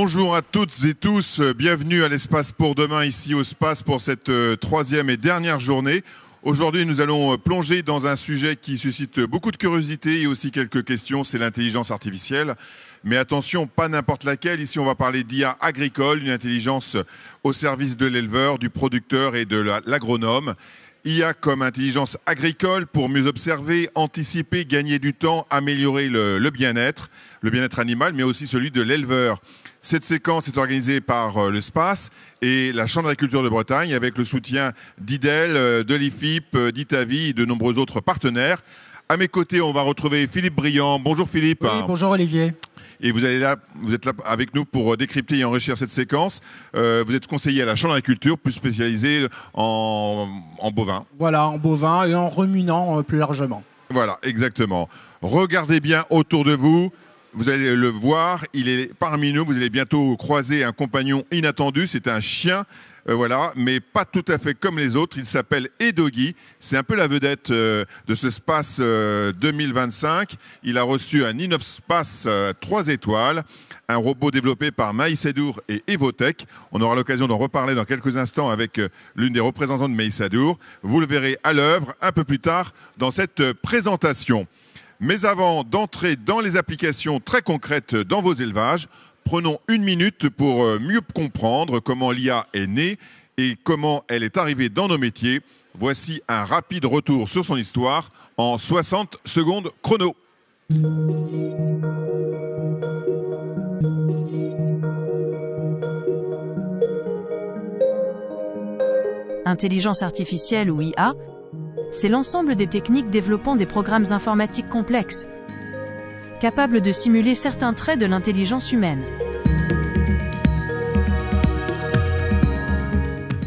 Bonjour à toutes et tous, bienvenue à l'Espace pour demain, ici au SPACE pour cette troisième et dernière journée. Aujourd'hui, nous allons plonger dans un sujet qui suscite beaucoup de curiosité et aussi quelques questions, c'est l'intelligence artificielle. Mais attention, pas n'importe laquelle, ici on va parler d'IA agricole, une intelligence au service de l'éleveur, du producteur et de l'agronome. IA comme intelligence agricole pour mieux observer, anticiper, gagner du temps, améliorer le bien-être animal, mais aussi celui de l'éleveur. Cette séquence est organisée par le SPACE et la Chambre d'agriculture de Bretagne avec le soutien d'IDEL, de l'IFIP, d'Itavi et de nombreux autres partenaires. À mes côtés, on va retrouver Philippe Briand. Bonjour Philippe. Oui, bonjour Olivier. Et vous êtes là avec nous pour décrypter et enrichir cette séquence. Vous êtes conseiller à la Chambre d'agriculture, plus spécialisé en bovin. Voilà, en bovin et en ruminant plus largement. Voilà, exactement. Regardez bien autour de vous. Vous allez le voir, il est parmi nous. Vous allez bientôt croiser un compagnon inattendu. C'est un chien, voilà, mais pas tout à fait comme les autres. Il s'appelle Edogi. C'est un peu la vedette de ce SPACE 2025. Il a reçu un Innov'Space 3 étoiles, un robot développé par Maïsadour et Evotech. On aura l'occasion d'en reparler dans quelques instants avec l'une des représentants de Maïsadour. Vous le verrez à l'œuvre un peu plus tard dans cette présentation. Mais avant d'entrer dans les applications très concrètes dans vos élevages, prenons une minute pour mieux comprendre comment l'IA est née et comment elle est arrivée dans nos métiers. Voici un rapide retour sur son histoire en 60 secondes chrono. Intelligence artificielle ou IA, c'est l'ensemble des techniques développant des programmes informatiques complexes, capables de simuler certains traits de l'intelligence humaine.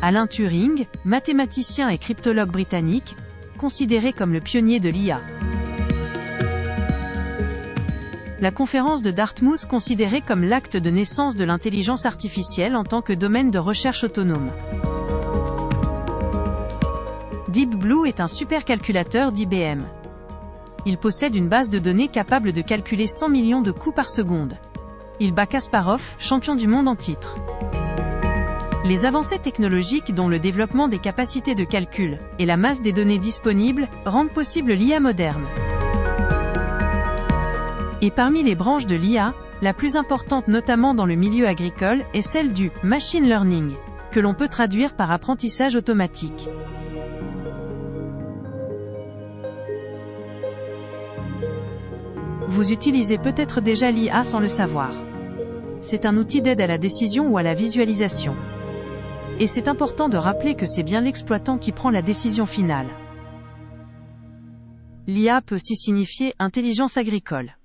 Alan Turing, mathématicien et cryptologue britannique, considéré comme le pionnier de l'IA. La conférence de Dartmouth considérée comme l'acte de naissance de l'intelligence artificielle en tant que domaine de recherche autonome. Deep Blue est un supercalculateur d'IBM. Il possède une base de données capable de calculer 100 millions de coups par seconde. Il bat Kasparov, champion du monde en titre. Les avancées technologiques dont le développement des capacités de calcul et la masse des données disponibles rendent possible l'IA moderne. Et parmi les branches de l'IA, la plus importante notamment dans le milieu agricole est celle du machine learning, que l'on peut traduire par apprentissage automatique. Vous utilisez peut-être déjà l'IA sans le savoir. C'est un outil d'aide à la décision ou à la visualisation. Et c'est important de rappeler que c'est bien l'exploitant qui prend la décision finale. L'IA peut aussi signifier intelligence agricole.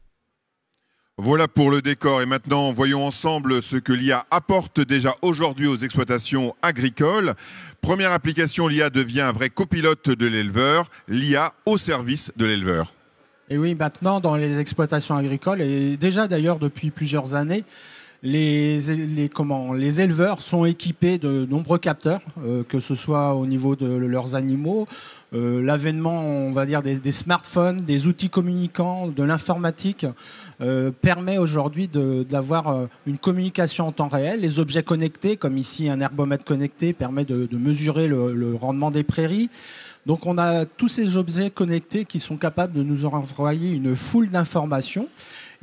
Voilà pour le décor et maintenant voyons ensemble ce que l'IA apporte déjà aujourd'hui aux exploitations agricoles. Première application, l'IA devient un vrai copilote de l'éleveur, l'IA au service de l'éleveur. Et oui, maintenant, dans les exploitations agricoles, et déjà d'ailleurs depuis plusieurs années, les éleveurs sont équipés de nombreux capteurs, que ce soit au niveau de leurs animaux, l'avènement, on va dire, des smartphones, des outils communicants, de l'informatique, permet aujourd'hui d'avoir une communication en temps réel. Les objets connectés, comme ici un herbomètre connecté, permet de mesurer le rendement des prairies. Donc on a tous ces objets connectés qui sont capables de nous envoyer une foule d'informations.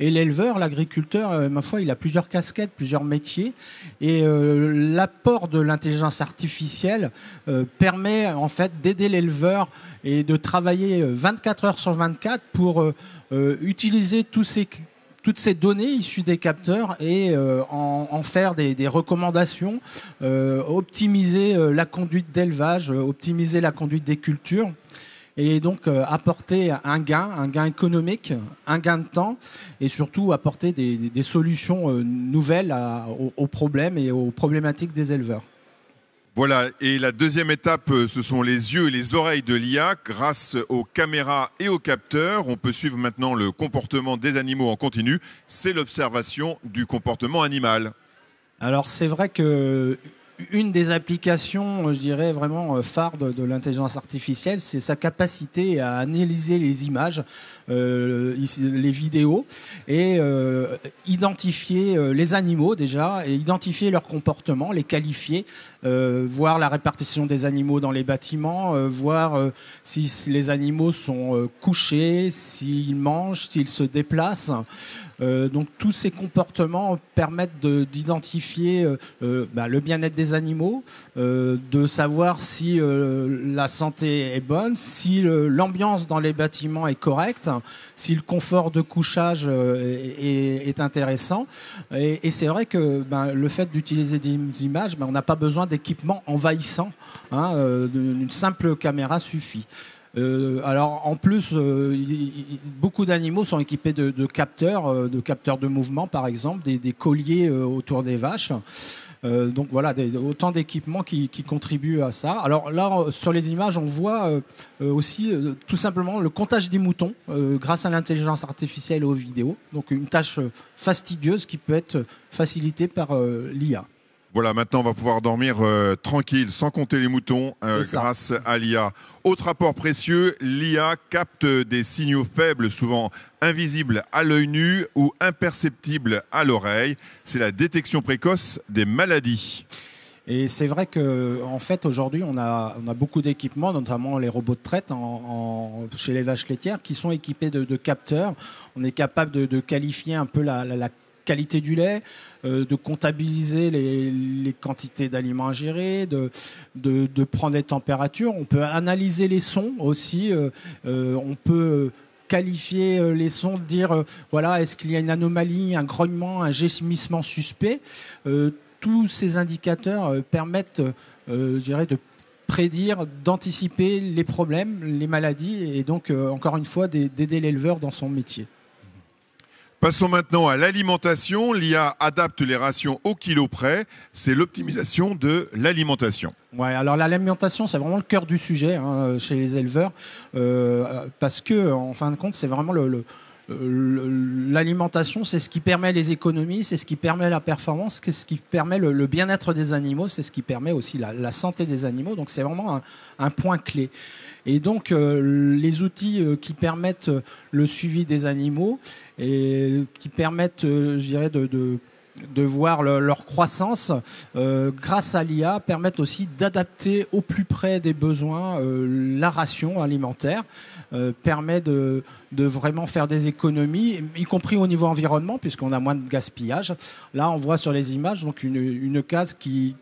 Et l'éleveur, l'agriculteur, ma foi, il a plusieurs casquettes, plusieurs métiers. Et l'apport de l'intelligence artificielle permet en fait d'aider l'éleveur et de travailler 24 heures sur 24 pour utiliser toutes ces données issues des capteurs et en faire des recommandations, optimiser la conduite d'élevage, optimiser la conduite des cultures et donc apporter un gain économique, un gain de temps et surtout apporter des solutions nouvelles aux problèmes et aux problématiques des éleveurs. Voilà, et la deuxième étape, ce sont les yeux et les oreilles de l'IA. Grâce aux caméras et aux capteurs, on peut suivre maintenant le comportement des animaux en continu. C'est l'observation du comportement animal. Alors c'est vrai que une des applications, je dirais, vraiment phares de l'intelligence artificielle, c'est sa capacité à analyser les images, les vidéos, et identifier les animaux déjà, et identifier leur comportement, les qualifier, voir la répartition des animaux dans les bâtiments, voir si les animaux sont couchés, s'ils mangent, s'ils se déplacent. Donc tous ces comportements permettent d'identifier le bien-être des animaux, de savoir si la santé est bonne, si l'ambiance dans les bâtiments est correcte, si le confort de couchage est intéressant. Et c'est vrai que le fait d'utiliser des images, on n'a pas besoin d'équipements envahissants. Une simple caméra suffit. Alors en plus, beaucoup d'animaux sont équipés de capteurs de mouvement, par exemple, des colliers autour des vaches. Donc voilà, autant d'équipements qui contribuent à ça. Alors là, sur les images, on voit aussi tout simplement le comptage des moutons grâce à l'intelligence artificielle et aux vidéos. Donc une tâche fastidieuse qui peut être facilitée par l'IA. Voilà, maintenant on va pouvoir dormir tranquille, sans compter les moutons, grâce à l'IA. Autre apport précieux, l'IA capte des signaux faibles, souvent invisibles à l'œil nu ou imperceptibles à l'oreille. C'est la détection précoce des maladies. Et c'est vrai qu'en fait, aujourd'hui, on a beaucoup d'équipements, notamment les robots de traite chez les vaches laitières, qui sont équipés de capteurs. On est capable de qualifier un peu la qualité du lait, de comptabiliser les quantités d'aliments ingérés, de prendre les températures. On peut analyser les sons aussi. On peut qualifier les sons, dire voilà, est-ce qu'il y a une anomalie, un grognement, un gémissement suspect. Tous ces indicateurs permettent, je dirais, de prédire, d'anticiper les problèmes, les maladies, et donc, encore une fois, d'aider l'éleveur dans son métier. Passons maintenant à l'alimentation. L'IA adapte les rations au kilo près. C'est l'optimisation de l'alimentation. Ouais, alors l'alimentation, c'est vraiment le cœur du sujet chez les éleveurs, parce que, en fin de compte, c'est vraiment l'alimentation, c'est ce qui permet les économies, c'est ce qui permet la performance, c'est ce qui permet le bien-être des animaux, c'est ce qui permet aussi la santé des animaux. Donc c'est vraiment un point clé. Et donc les outils qui permettent le suivi des animaux et qui permettent, je dirais, de voir leur croissance grâce à l'IA permettent aussi d'adapter au plus près des besoins la ration alimentaire, permet de vraiment faire des économies, y compris au niveau environnement, puisqu'on a moins de gaspillage. Là, on voit sur les images donc une case qui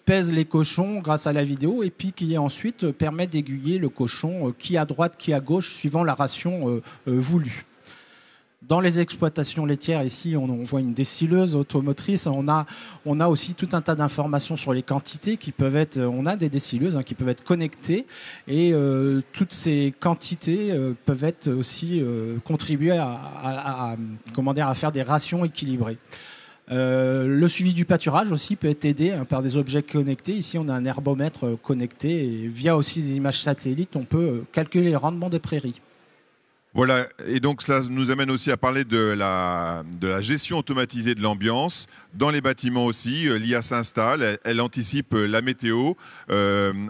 pèse les cochons grâce à la vidéo et puis qui ensuite permet d'aiguiller le cochon qui à droite, qui à gauche, suivant la ration voulue. Dans les exploitations laitières, ici, on voit une décileuse automotrice. On a aussi tout un tas d'informations sur les quantités qui peuvent être. On a des décileuses qui peuvent être connectées et toutes ces quantités peuvent être aussi contribuer à faire des rations équilibrées. Le suivi du pâturage aussi peut être aidé par des objets connectés. Ici, on a un herbomètre connecté et via aussi des images satellites, on peut calculer le rendement des prairies. Voilà, et donc cela nous amène aussi à parler de la gestion automatisée de l'ambiance. Dans les bâtiments aussi, l'IA s'installe, elle anticipe la météo,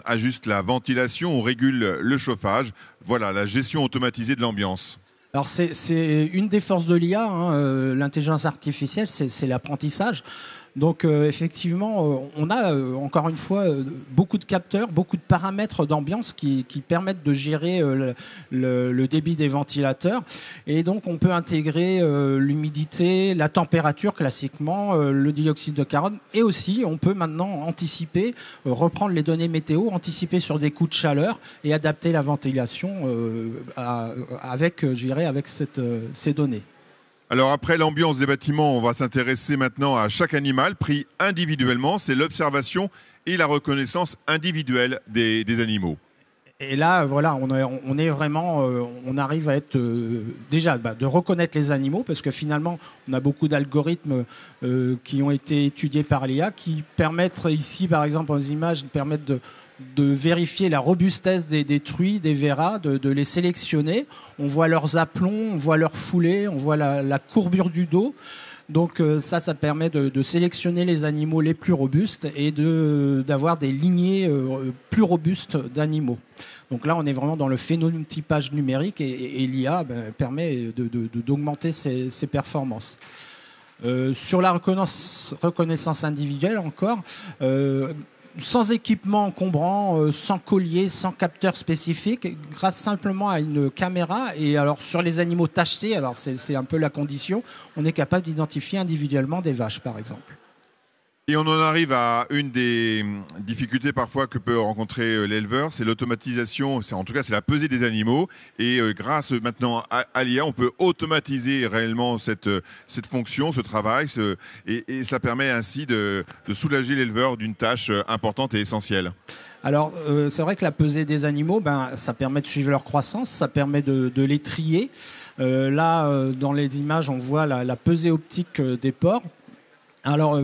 ajuste la ventilation, on régule le chauffage. Voilà, la gestion automatisée de l'ambiance. Alors c'est une des forces de l'IA, l'intelligence artificielle, c'est l'apprentissage. Donc effectivement, on a encore une fois beaucoup de capteurs, beaucoup de paramètres d'ambiance qui permettent de gérer le débit des ventilateurs. Et donc on peut intégrer l'humidité, la température classiquement, le dioxyde de carbone. Et aussi on peut maintenant anticiper, reprendre les données météo, anticiper sur des coups de chaleur et adapter la ventilation avec ces données. Alors après l'ambiance des bâtiments, on va s'intéresser maintenant à chaque animal pris individuellement. C'est l'observation et la reconnaissance individuelle des animaux. Et là, voilà, on est vraiment, on arrive à être déjà de reconnaître les animaux parce que finalement, on a beaucoup d'algorithmes qui ont été étudiés par l'IA qui permettent ici, par exemple, aux images, permettent de vérifier la robustesse des truies, des verras, de les sélectionner. On voit leurs aplombs, on voit leurs foulées, on voit la courbure du dos. Donc ça permet de sélectionner les animaux les plus robustes et d'avoir des lignées plus robustes d'animaux. Donc là, on est vraiment dans le phénotypage numérique et l'IA permet d'augmenter ses performances. Sur la reconnaissance individuelle encore, sans équipement encombrant, sans collier, sans capteur spécifique, grâce simplement à une caméra. Et alors sur les animaux tachés, alors c'est un peu la condition, on est capable d'identifier individuellement des vaches, par exemple. Et on en arrive à une des difficultés parfois que peut rencontrer l'éleveur, c'est l'automatisation, en tout cas c'est la pesée des animaux. Et grâce maintenant à l'IA, on peut automatiser réellement cette fonction, ce travail, et cela permet ainsi de soulager l'éleveur d'une tâche importante et essentielle. Alors, c'est vrai que la pesée des animaux, ça permet de suivre leur croissance, ça permet de les trier. Là, dans les images, on voit la pesée optique des porcs. Alors,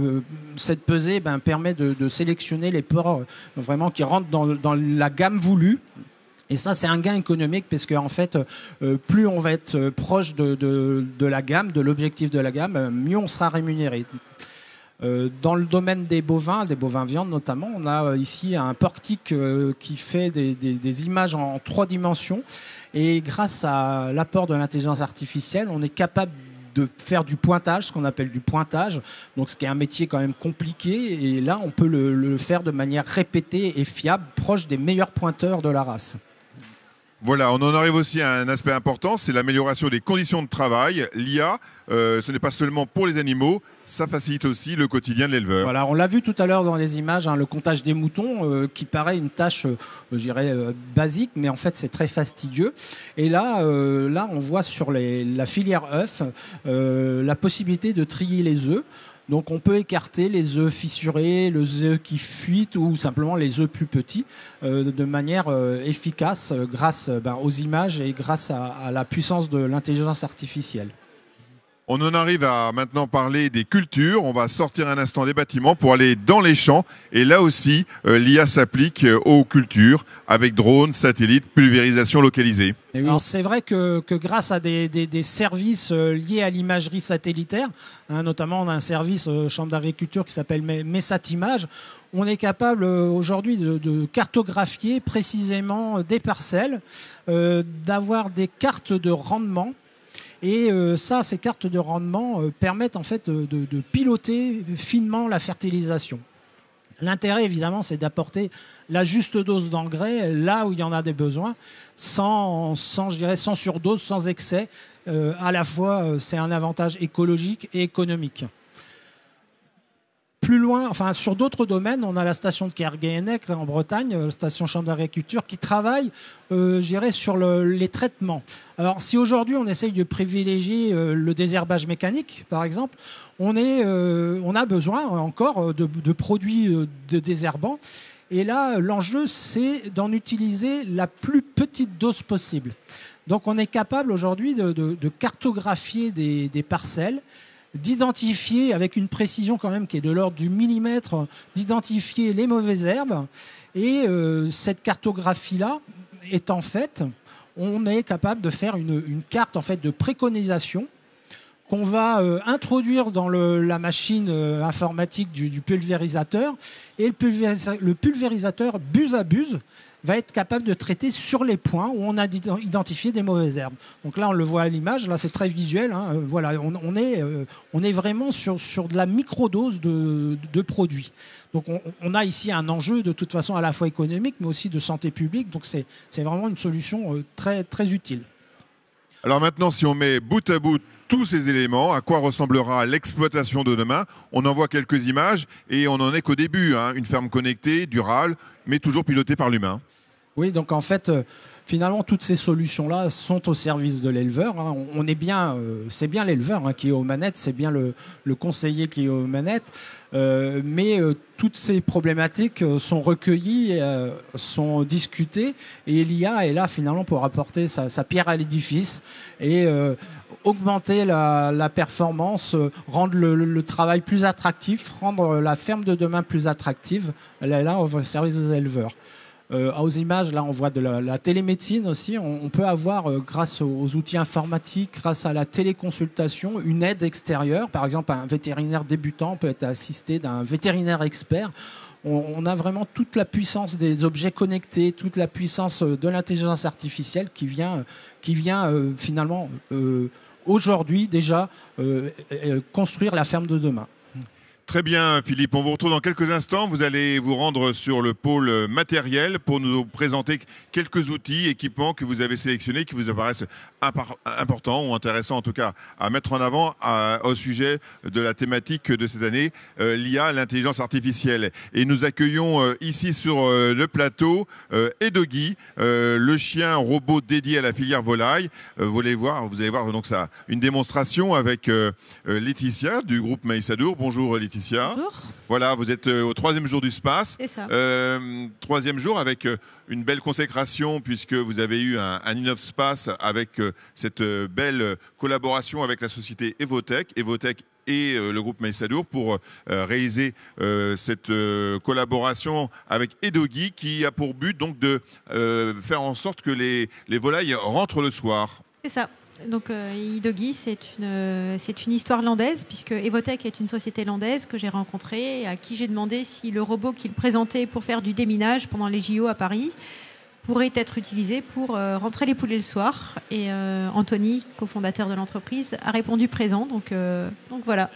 cette pesée permet de sélectionner les porcs vraiment qui rentrent dans la gamme voulue. Et ça, c'est un gain économique parce qu'en fait, plus on va être proche de la gamme, de l'objectif de la gamme, mieux on sera rémunéré. Dans le domaine des bovins viande notamment, on a ici un porc-tique qui fait des images en 3 dimensions. Et grâce à l'apport de l'intelligence artificielle, on est capable de faire du pointage, ce qu'on appelle du pointage, donc ce qui est un métier quand même compliqué, et là on peut le faire de manière répétée et fiable, proche des meilleurs pointeurs de la race. Voilà, on en arrive aussi à un aspect important, c'est l'amélioration des conditions de travail. L'IA, ce n'est pas seulement pour les animaux, ça facilite aussi le quotidien de l'éleveur. Voilà, on l'a vu tout à l'heure dans les images, le comptage des moutons, qui paraît une tâche, je dirais, basique, mais en fait c'est très fastidieux. Et là, on voit sur la filière œufs la possibilité de trier les œufs. Donc on peut écarter les œufs fissurés, les œufs qui fuitent ou simplement les œufs plus petits de manière efficace grâce aux images et grâce à la puissance de l'intelligence artificielle. On en arrive à maintenant parler des cultures. On va sortir un instant des bâtiments pour aller dans les champs. Et là aussi, l'IA s'applique aux cultures avec drones, satellites, pulvérisation localisée. Oui. Alors c'est vrai que grâce à des services liés à l'imagerie satellitaire, notamment on a un service Chambre d'agriculture qui s'appelle Messatimage, on est capable aujourd'hui de cartographier précisément des parcelles, d'avoir des cartes de rendement. Et ces cartes de rendement permettent en fait de piloter finement la fertilisation. L'intérêt, évidemment, c'est d'apporter la juste dose d'engrais là où il y en a des besoins, sans surdose, sans excès. À la fois, c'est un avantage écologique et économique. Plus loin, sur d'autres domaines, on a la station de Kerguéhennec en Bretagne, la station Chambre d'agriculture, qui travaille, sur les traitements. Alors, si aujourd'hui on essaye de privilégier le désherbage mécanique, par exemple, on a besoin encore de produits de désherbants. Et là, l'enjeu, c'est d'en utiliser la plus petite dose possible. Donc, on est capable aujourd'hui de cartographier des parcelles, d'identifier avec une précision quand même qui est de l'ordre du millimètre, d'identifier les mauvaises herbes. Et cette cartographie-là étant faite, on est capable de faire une carte en fait de préconisation qu'on va introduire dans la machine informatique du pulvérisateur. Et le pulvérisateur, buse à buse, va être capable de traiter sur les points où on a identifié des mauvaises herbes. Donc là, on le voit à l'image, là c'est très visuel. Voilà, on est vraiment sur de la microdose de produits. Donc on a ici un enjeu de toute façon à la fois économique, mais aussi de santé publique. Donc c'est vraiment une solution très, très utile. Alors maintenant, si on met bout à bout tous ces éléments, à quoi ressemblera l'exploitation de demain? On en voit quelques images et on n'en est qu'au début. Une ferme connectée, durable, mais toujours pilotée par l'humain. Oui, donc en fait, finalement, toutes ces solutions-là sont au service de l'éleveur. C'est bien l'éleveur qui est aux manettes, c'est bien le conseiller qui est aux manettes. Mais toutes ces problématiques sont recueillies, sont discutées. Et l'IA est là finalement pour apporter sa pierre à l'édifice et augmenter la performance, rendre le travail plus attractif, rendre la ferme de demain plus attractive. Elle est là au service des éleveurs. aux images, là on voit de la télémédecine aussi. On peut avoir, grâce aux outils informatiques, grâce à la téléconsultation, une aide extérieure. Par exemple, un vétérinaire débutant peut être assisté d'un vétérinaire expert. On a vraiment toute la puissance des objets connectés, toute la puissance de l'intelligence artificielle qui vient finalement aujourd'hui déjà construire la ferme de demain. Très bien, Philippe. On vous retrouve dans quelques instants. Vous allez vous rendre sur le pôle matériel pour nous présenter quelques outils, équipements que vous avez sélectionnés, qui vous apparaissent importants ou intéressants en tout cas à mettre en avant au sujet de la thématique de cette année, l'IA, l'intelligence artificielle. Et nous accueillons ici sur le plateau Edogi, le chien robot dédié à la filière volaille. Vous allez voir donc ça, une démonstration avec Laetitia du groupe Maïsadour. Bonjour Laetitia. Bonjour. Voilà, vous êtes au 3e jour du SPACE. C'est ça. 3e jour avec une belle consécration puisque vous avez eu un InnovSpace avec cette belle collaboration avec la société Evotech et le groupe Maïsadour pour réaliser cette collaboration avec Edogi qui a pour but donc de faire en sorte que les volailles rentrent le soir. C'est ça. Donc Edogi, c'est une histoire landaise, puisque Evotech est une société landaise que j'ai rencontrée et à qui j'ai demandé si le robot qu'il présentait pour faire du déminage pendant les JO à Paris pourrait être utilisé pour rentrer les poulets le soir. Et Anthony, cofondateur de l'entreprise, a répondu présent. Donc voilà.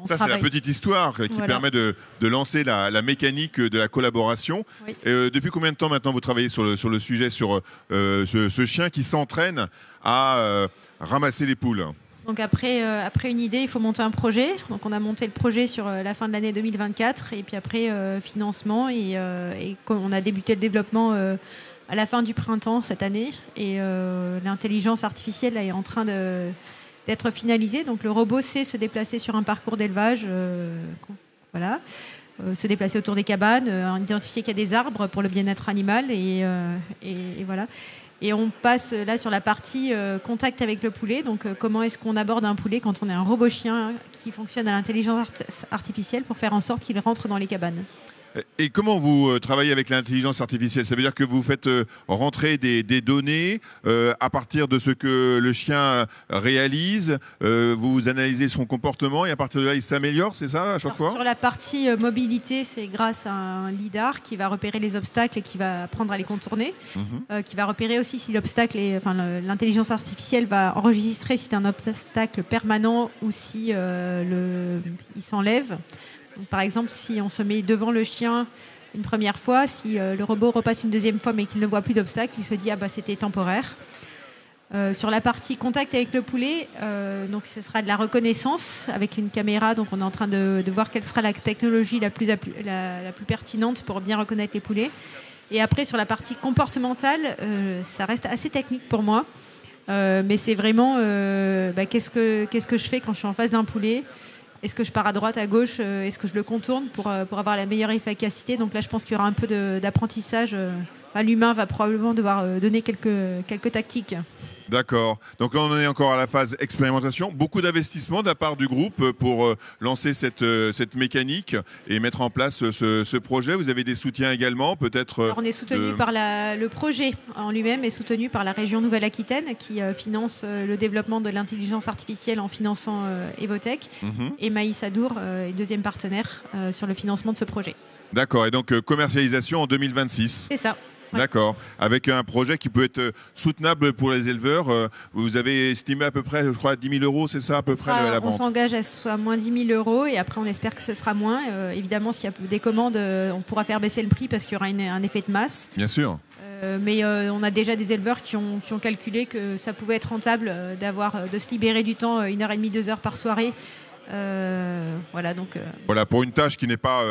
Ça, c'est la petite histoire qui permet de lancer la mécanique de la collaboration. Oui. Depuis combien de temps maintenant vous travaillez sur le sujet, sur ce chien qui s'entraîne à ramasser les poules? Donc après une idée, il faut monter un projet. Donc on a monté le projet sur la fin de l'année 2024 et puis après financement et on a débuté le développement à la fin du printemps cette année et l'intelligence artificielle est en train d'être finalisé. Donc le robot sait se déplacer sur un parcours d'élevage, se déplacer autour des cabanes, identifier qu'il y a des arbres pour le bien-être animal et voilà. Et on passe là sur la partie contact avec le poulet. Donc comment est-ce qu'on aborde un poulet quand on est un robot chien qui fonctionne à l'intelligence artificielle pour faire en sorte qu'il rentre dans les cabanes. Et comment vous travaillez avec l'intelligence artificielle? Ça veut dire que vous faites rentrer des données à partir de ce que le chien réalise, vous analysez son comportement et à partir de là, il s'améliore, c'est ça à chaque fois? Sur la partie mobilité, c'est grâce à un lidar qui va repérer les obstacles et qui va apprendre à les contourner, qui va repérer aussi si l'obstacle l'intelligence artificielle va enregistrer si c'est un obstacle permanent ou si il s'enlève. Donc, par exemple, si on se met devant le chien une première fois, si le robot repasse une deuxième fois mais qu'il ne voit plus d'obstacle, il se dit c'était temporaire. Sur la partie contact avec le poulet, donc ce sera de la reconnaissance avec une caméra. Donc on est en train de voir quelle sera la technologie la plus pertinente pour bien reconnaître les poulets. Et après sur la partie comportementale, ça reste assez technique pour moi, mais c'est vraiment qu'est-ce que je fais quand je suis en face d'un poulet. Est-ce que je pars à droite, à gauche? Est-ce que je le contourne pour avoir la meilleure efficacité? Donc là, je pense qu'il y aura un peu d'apprentissage. L'humain va probablement devoir donner quelques tactiques. D'accord. Donc là, on est encore à la phase expérimentation. Beaucoup d'investissements de la part du groupe pour lancer cette mécanique et mettre en place ce projet. Vous avez des soutiens également, peut-être? Alors, on est soutenu par le projet en lui-même est soutenu par la région Nouvelle-Aquitaine qui finance le développement de l'intelligence artificielle en finançant Evotech. Et Maïsadour est deuxième partenaire sur le financement de ce projet. D'accord. Et donc commercialisation en 2026. C'est ça. Ouais. D'accord. Avec un projet qui peut être soutenable pour les éleveurs. Vous avez estimé à peu près, je crois, 10 000 euros, c'est ça à peu près la vente? On s'engage à ce soit moins 10 000 euros et après on espère que ce sera moins. Évidemment, s'il y a des commandes, on pourra faire baisser le prix parce qu'il y aura un effet de masse. Bien sûr. Mais on a déjà des éleveurs qui ont calculé que ça pouvait être rentable de se libérer du temps 1h30, 2 heures par soirée. Voilà, pour une tâche qui n'est pas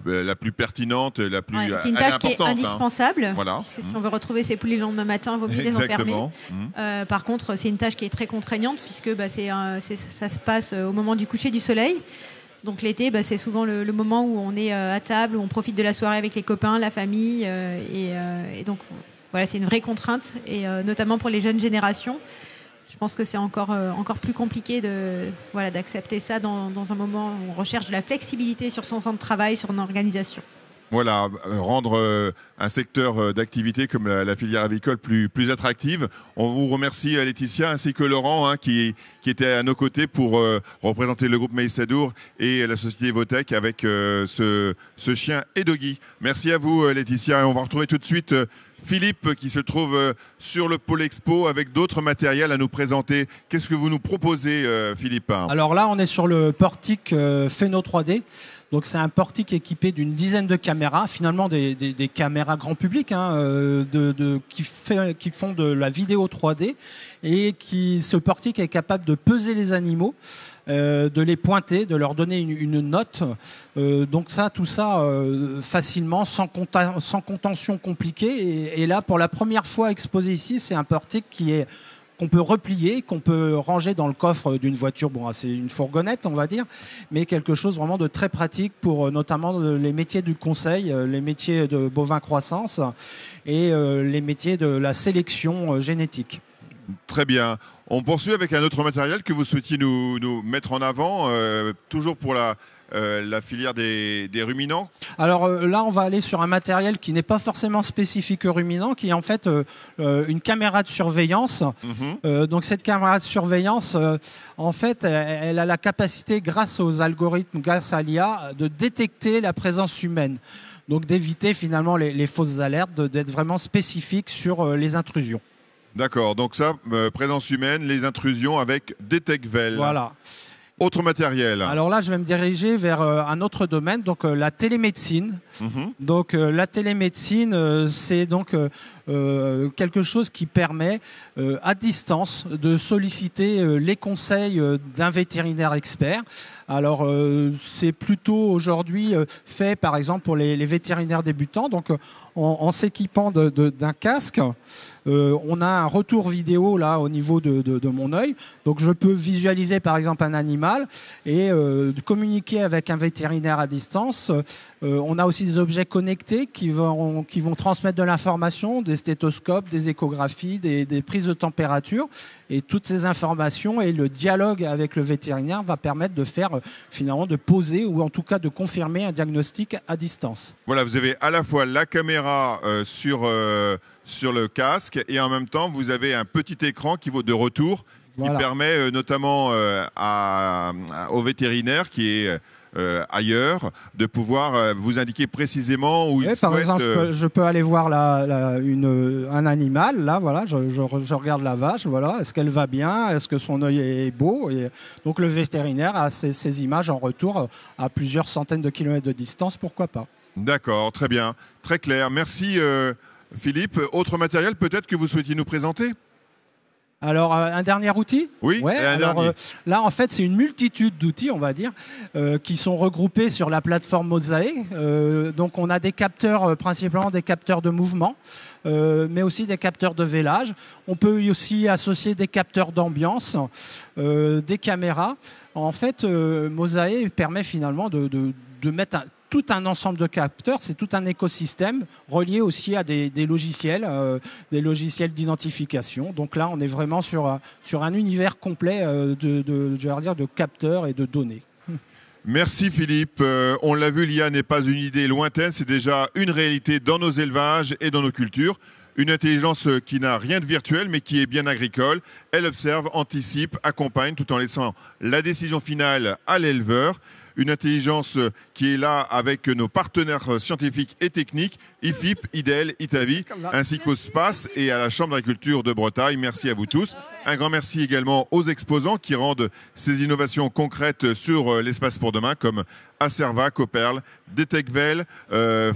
la plus pertinente, la plus c'est une tâche qui est indispensable, voilà. Puisque si on veut retrouver ses poules le lendemain matin, il vaut mieux les enfermer. Par contre, c'est une tâche qui est très contraignante puisque ça se passe au moment du coucher du soleil. Donc l'été, c'est souvent le moment où on est à table, où on profite de la soirée avec les copains, la famille, et donc voilà, c'est une vraie contrainte, et notamment pour les jeunes générations. Je pense que c'est encore plus compliqué d'accepter ça dans un moment où on recherche de la flexibilité sur son temps de travail, sur son organisation. Voilà, rendre un secteur d'activité comme la filière avicole plus attractive. On vous remercie Laetitia ainsi que Laurent hein, qui était à nos côtés pour représenter le groupe Maïsadour et la société Evotech avec ce chien Edogi. Merci à vous Laetitia et on va retrouver tout de suite Philippe qui se trouve sur le pôle expo avec d'autres matériels à nous présenter. Qu'est-ce que vous nous proposez Philippe? Alors là on est sur le portique Phéno 3D. Donc c'est un portique équipé d'une dizaine de caméras, finalement des caméras grand public hein, qui font de la vidéo 3D et ce portique est capable de peser les animaux, de les pointer, de leur donner une note. Donc tout ça facilement, sans contention compliquée. Et là, pour la première fois exposé ici, c'est un portique qu'on peut replier, qu'on peut ranger dans le coffre d'une voiture. Bon, c'est une fourgonnette, on va dire, mais quelque chose vraiment de très pratique pour notamment les métiers du conseil, les métiers de bovin croissance et les métiers de la sélection génétique. Très bien. On poursuit avec un autre matériel que vous souhaitiez nous mettre en avant, toujours pour la filière des ruminants. Alors là, on va aller sur un matériel qui n'est pas forcément spécifique aux ruminants, qui est en fait une caméra de surveillance. Donc cette caméra de surveillance, en fait, elle a la capacité, grâce aux algorithmes, grâce à l'IA, de détecter la présence humaine. Donc d'éviter finalement les fausses alertes, d'être vraiment spécifique sur les intrusions. D'accord, donc ça, présence humaine, les intrusions avec DetecVel. Voilà. Autre matériel. Alors là, je vais me diriger vers un autre domaine, donc la télémédecine. Donc la télémédecine, c'est donc quelque chose qui permet à distance de solliciter les conseils d'un vétérinaire expert. Alors c'est plutôt aujourd'hui fait par exemple pour les vétérinaires débutants, donc en s'équipant d'un casque. On a un retour vidéo là au niveau de mon œil, donc je peux visualiser par exemple un animal et communiquer avec un vétérinaire à distance. On a aussi des objets connectés qui vont transmettre de l'information, des stéthoscopes, des échographies, des prises de température, et toutes ces informations et le dialogue avec le vétérinaire va permettre de faire finalement de poser ou en tout cas de confirmer un diagnostic à distance. Voilà, vous avez à la fois la caméra sur le casque et en même temps vous avez un petit écran qui vaut de retour, qui permet notamment au vétérinaire qui est ailleurs de pouvoir vous indiquer précisément où il souhaite... Par exemple, je peux aller voir un animal, là, voilà, je regarde la vache, voilà, est-ce qu'elle va bien, est-ce que son œil est beau, et donc le vétérinaire a ces images en retour à plusieurs centaines de kilomètres de distance, pourquoi pas. D'accord, très bien, très clair. Merci Philippe. Autre matériel peut-être que vous souhaitiez nous présenter ? Alors, un dernier outil ? Oui, dernier. Là, en fait, c'est une multitude d'outils, on va dire, qui sont regroupés sur la plateforme Mosae. Donc, on a des capteurs, principalement des capteurs de mouvement, mais aussi des capteurs de vélage. On peut aussi associer des capteurs d'ambiance, des caméras. En fait, Mosae permet finalement de mettre tout un ensemble de capteurs, c'est tout un écosystème relié aussi à des logiciels d'identification. Donc là, on est vraiment sur un univers complet de capteurs et de données. Merci Philippe. On l'a vu, l'IA n'est pas une idée lointaine, c'est déjà une réalité dans nos élevages et dans nos cultures. Une intelligence qui n'a rien de virtuel, mais qui est bien agricole. Elle observe, anticipe, accompagne, tout en laissant la décision finale à l'éleveur. Une intelligence qui est là avec nos partenaires scientifiques et techniques, IFIP, IDEL, ITAVI, ainsi qu'au SPACE et à la Chambre d'agriculture de Bretagne. Merci à vous tous. Un grand merci également aux exposants qui rendent ces innovations concrètes sur l'espace pour demain, comme Acerva, Coperle, DetecVel,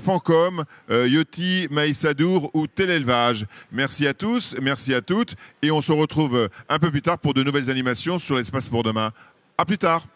Fancom, Yoti, Maïsadour ou Télélevage. Merci à tous, merci à toutes. Et on se retrouve un peu plus tard pour de nouvelles animations sur l'espace pour demain. À plus tard.